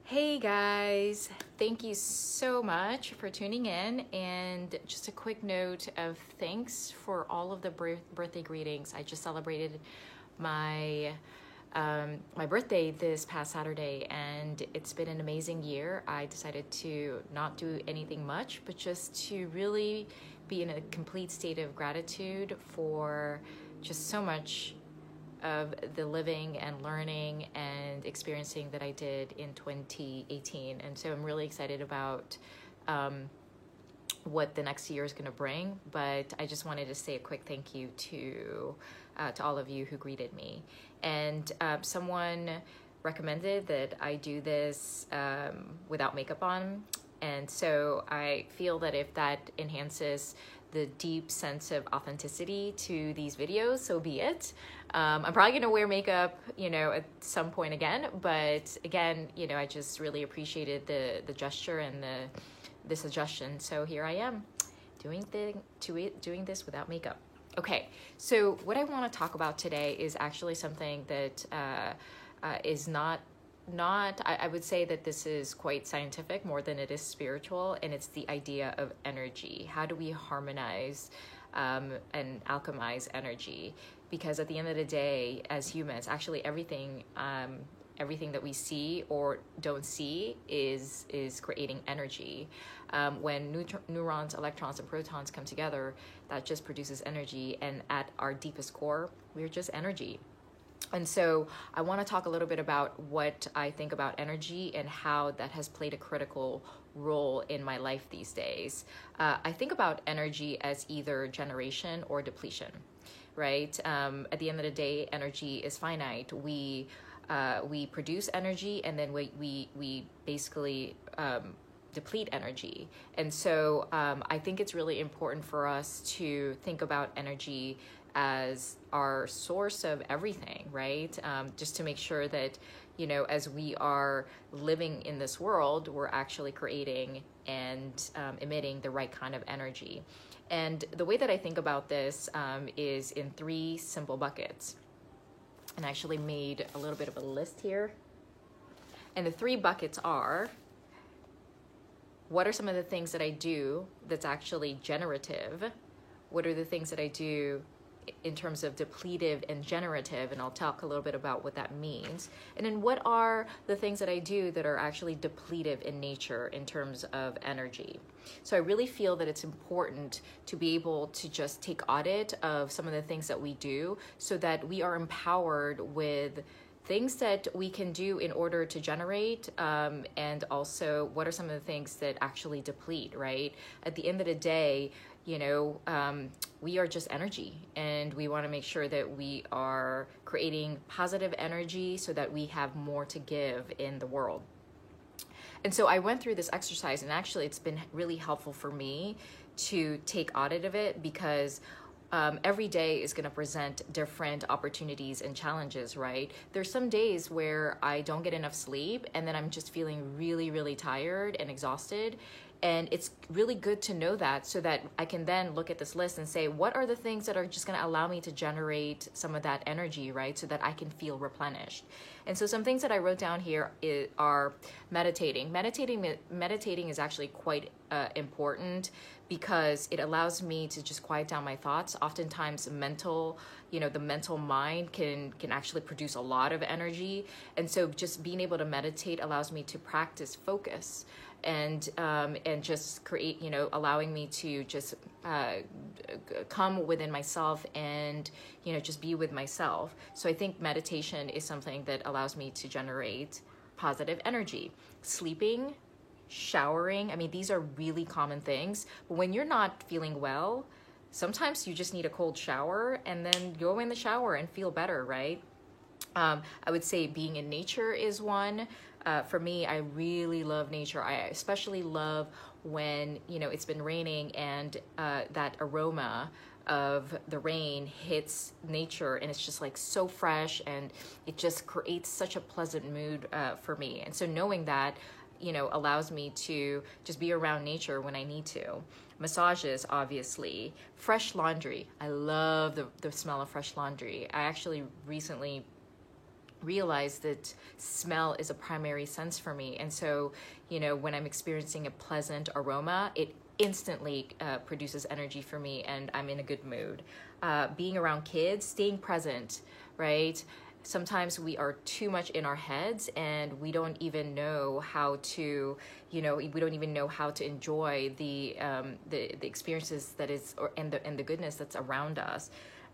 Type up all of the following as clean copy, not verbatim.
Hey guys, thank you so much for tuning in. And just a quick note of thanks for all of the birthday greetings. I just celebrated my my birthday this past Saturday, and it's been an amazing year. I decided to not do anything much, but just to really be in a complete state of gratitude for just so much of the living and learning and experiencing that I did in 2018. And so I'm really excited about what the next year is going to bring. But I just wanted to say a quick thank you to all of you who greeted me. And someone recommended that I do this without makeup on. And so I feel that if that enhances the deep sense of authenticity to these videos, so be it. I'm probably going to wear makeup, at some point again. But again, I just really appreciated the gesture and the suggestion. So here I am doing this without makeup. Okay, so what I want to talk about today is actually something that is not I would say that this is quite scientific more than it is spiritual, and it's the idea of energy. How do we harmonize and alchemize energy? Because at the end of the day, as humans, actually everything that we see or don't see is creating energy. When neurons, electrons, and protons come together, that just produces energy. And at our deepest core, we're just energy. And so I want to talk a little bit about what I think about energy and how that has played a critical role in my life these days. I think about energy as either generation or depletion, right? At the end of the day, energy is finite. We produce energy, and then we basically deplete energy. And so I think it's really important for us to think about energy as our source of everything, right? Just to make sure that, as we are living in this world, we're actually creating and emitting the right kind of energy. And the way that I think about this is in three simple buckets. And I actually made a little bit of a list here. And the three buckets are: what are some of the things that I do that's actually generative? What are the things that I do in terms of depletive and generative? And I'll talk a little bit about what that means. And then what are the things that I do that are actually depletive in nature in terms of energy? So I really feel that it's important to be able to just take audit of some of the things that we do so that we are empowered with things that we can do in order to generate, and also what are some of the things that actually deplete, right? At the end of the day, we are just energy, and we want to make sure that we are creating positive energy so that we have more to give in the world. And so I went through this exercise, and actually it's been really helpful for me to take audit of it, because every day is going to present different opportunities and challenges, right? There's some days where I don't get enough sleep, and then I'm just feeling really, really tired and exhausted. And it's really good to know that, so that I can then look at this list and say, what are the things that are just going to allow me to generate some of that energy, right? So that I can feel replenished. And so some things that I wrote down here are meditating. Meditating is actually quite important, because it allows me to just quiet down my thoughts. Oftentimes the mental mind can actually produce a lot of energy. And so just being able to meditate allows me to practice focus and just create, allowing me to just come within myself and, just be with myself. So I think meditation is something that allows me to generate positive energy. Sleeping, showering, these are really common things. But when you're not feeling well, sometimes you just need a cold shower and then go in the shower and feel better, right? I would say being in nature is one. For me, I really love nature. I especially love when, it's been raining and that aroma of the rain hits nature, and it's just like so fresh, and it just creates such a pleasant mood for me. And so knowing that, allows me to just be around nature when I need to. Massages, obviously. Fresh laundry. I love the smell of fresh laundry. I actually recently realized that smell is a primary sense for me. And so, when I'm experiencing a pleasant aroma, it instantly produces energy for me and I'm in a good mood. Being around kids, staying present, right? Sometimes we are too much in our heads and we don't even know how to, we don't even know how to enjoy the experiences that is, and the goodness that's around us.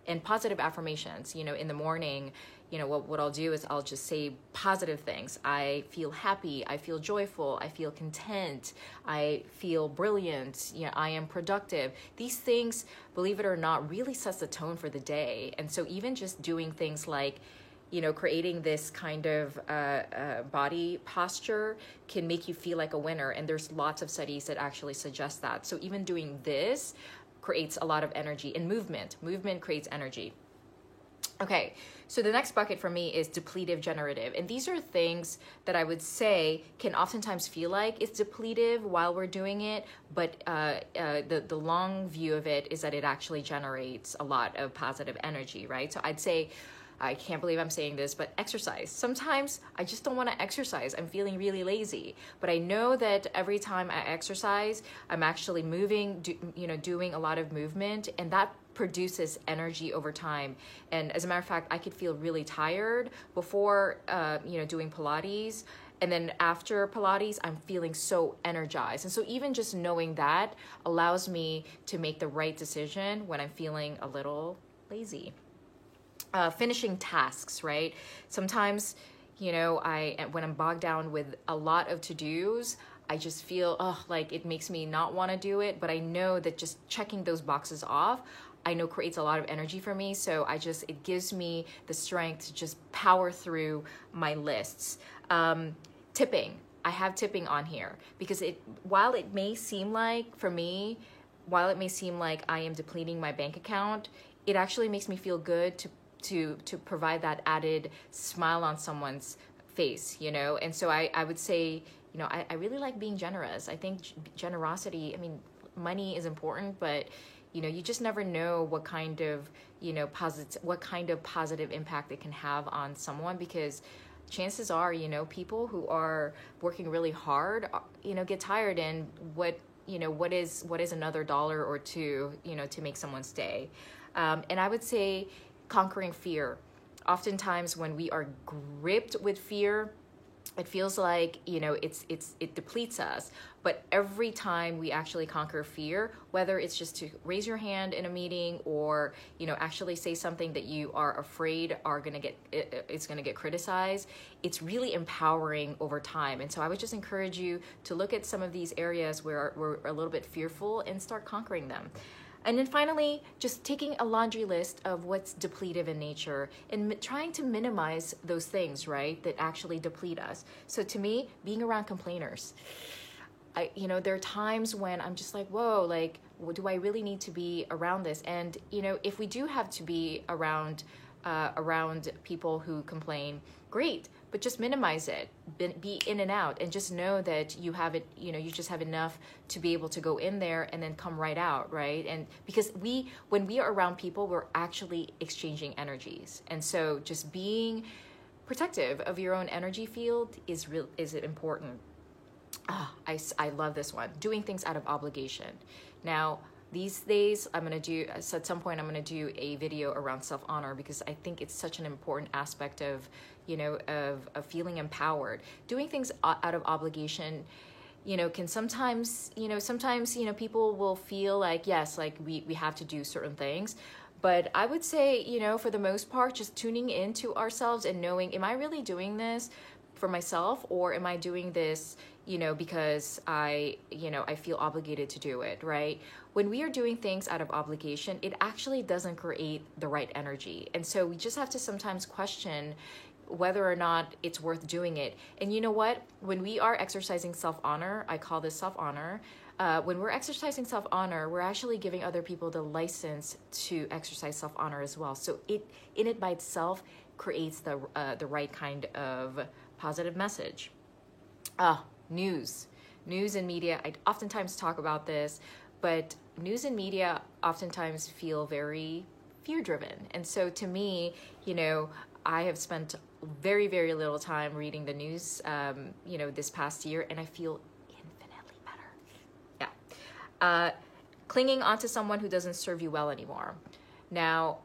And positive affirmations, in the morning, what I'll do is I'll just say positive things. I feel happy, I feel joyful, I feel content, I feel brilliant, I am productive. These things, believe it or not, really sets the tone for the day. And so even just doing things like, creating this kind of body posture can make you feel like a winner. And there's lots of studies that actually suggest that. So even doing this creates a lot of energy. And movement creates energy. Okay, so the next bucket for me is depletive generative. And these are things that I would say can oftentimes feel like it's depletive while we're doing it, but the long view of it is that it actually generates a lot of positive energy, right? So I'd say, I can't believe I'm saying this, but exercise. Sometimes I just don't want to exercise. I'm feeling really lazy. But I know that every time I exercise, I'm actually moving, doing a lot of movement, and that produces energy over time. And as a matter of fact, I could feel really tired before, doing Pilates. And then after Pilates, I'm feeling so energized. And so even just knowing that allows me to make the right decision when I'm feeling a little lazy. Finishing tasks, right? Sometimes, when I'm bogged down with a lot of to-dos, I just feel, like it makes me not want to do it. But I know that just checking those boxes off, I know creates a lot of energy for me. So it gives me the strength to just power through my lists. Tipping. I have tipping on here because while it may seem like I am depleting my bank account, it actually makes me feel good to provide that added smile on someone's face, And so I would say, I really like being generous. I think generosity, money is important, but, you just never know what kind of, positive impact it can have on someone, because chances are, people who are working really hard, get tired, and what is another dollar or two, to make someone stay. And I would say, conquering fear. Oftentimes when we are gripped with fear, it feels like, it depletes us. But every time we actually conquer fear, whether it's just to raise your hand in a meeting or, actually say something that you are afraid it's going to get criticized, it's really empowering over time. And so I would just encourage you to look at some of these areas where we're a little bit fearful and start conquering them. And then finally, just taking a laundry list of what's depletive in nature and trying to minimize those things, right, that actually deplete us. So to me, being around complainers, there are times when I'm just like, whoa, like, do I really need to be around this? And, if we do have to be around people who complain, great, but just minimize it, be in and out, and just know that you have it, you just have enough to be able to go in there and then come right out, right? And because when we are around people, we're actually exchanging energies. And so just being protective of your own energy field is important. I love this one. Doing things out of obligation. Now, these days, at some point, I'm going to do a video around self-honor, because I think it's such an important aspect of feeling empowered. Doing things out of obligation, can sometimes people will feel like, yes, like we have to do certain things. But I would say, for the most part, just tuning into ourselves and knowing, am I really doing this for myself, or am I doing this, because I feel obligated to do it, right? When we are doing things out of obligation, it actually doesn't create the right energy. And so we just have to sometimes question whether or not it's worth doing it. And you know what? When we are exercising self-honor, I call this self-honor, when we're exercising self-honor, we're actually giving other people the license to exercise self-honor as well. So it by itself creates the right kind of positive message. News and media. I oftentimes talk about this, but news and media oftentimes feel very fear-driven. And so to me, I have spent very, very little time reading the news, you know, this past year, and I feel infinitely better. Yeah. Clinging onto someone who doesn't serve you well anymore. Now,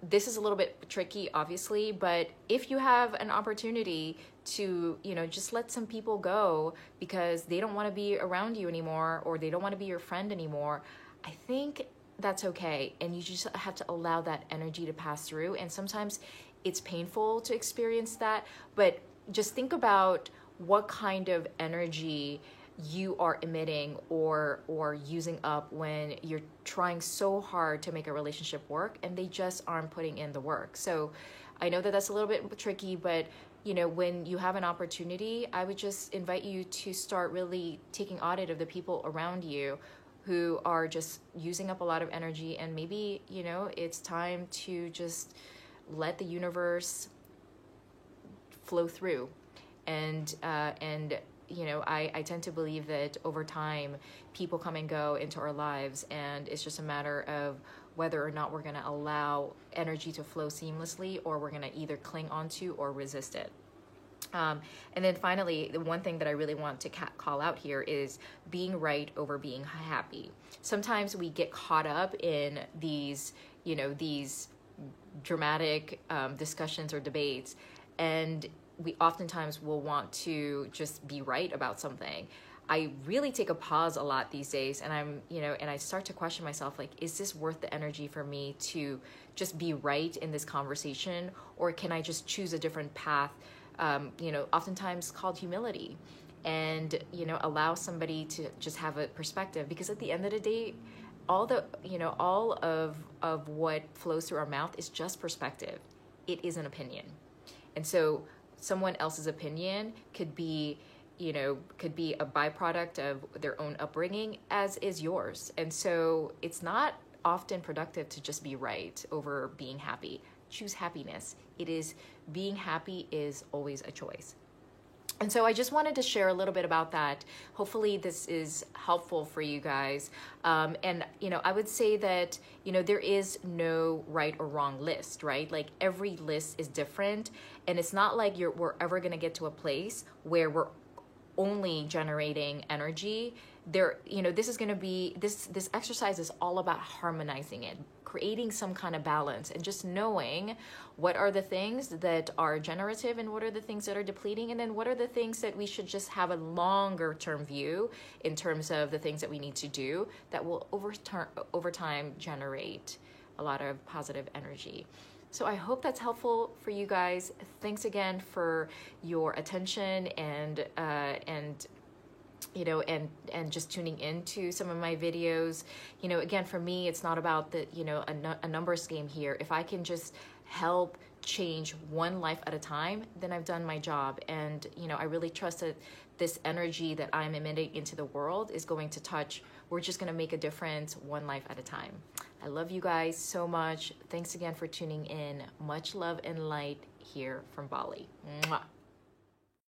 this is a little bit tricky, obviously, but if you have an opportunity to, you know, just let some people go because they don't want to be around you anymore, or they don't want to be your friend anymore, I think that's okay. And you just have to allow that energy to pass through. And sometimes it's painful to experience that, but just think about what kind of energy you are emitting or using up when you're trying so hard to make a relationship work and they just aren't putting in the work. So I know that that's a little bit tricky, but you know, when you have an opportunity, I would just invite you to start really taking audit of the people around you who are just using up a lot of energy, and maybe, you know, it's time to just let the universe flow through. And you know, I tend to believe that over time, people come and go into our lives, and it's just a matter of whether or not we're going to allow energy to flow seamlessly, or we're going to either cling onto or resist it. And then finally, the one thing that I really want to call out here is being right over being happy. Sometimes we get caught up in these, you know, these dramatic discussions or debates, and we oftentimes will want to just be right about something. I really take a pause a lot these days, and I'm, you know, and I start to question myself, like, is this worth the energy for me to just be right in this conversation, or can I just choose a different path, you know, oftentimes called humility, and, you know, allow somebody to just have a perspective? Because at the end of the day, all the, you know, all of what flows through our mouth is just perspective. It is an opinion. And so someone else's opinion could be, you know, could be a byproduct of their own upbringing, as is yours. And so it's not often productive to just be right over being happy. Choose happiness. It is, being happy is always a choice. And so I just wanted to share a little bit about that. Hopefully this is helpful for you guys. And, you know, I would say that, you know, there is no right or wrong list, right? Like, every list is different. And it's not like we're ever going to get to a place where we're only generating energy. There, you know, this is going to be, this exercise is all about harmonizing it, creating some kind of balance, and just knowing what are the things that are generative and what are the things that are depleting, and then what are the things that we should just have a longer term view in terms of the things that we need to do that will over time generate a lot of positive energy. So I hope that's helpful for you guys. Thanks again for your attention and you know, and just tuning into some of my videos. You know, again, for me, it's not about the, you know, a numbers game here. If I can just help change one life at a time, then I've done my job. And, you know, I really trust that this energy that I'm emitting into the world is going to touch, we're just going to make a difference one life at a time. I love you guys so much. Thanks again for tuning in. Much love and light here from Bali. Mwah.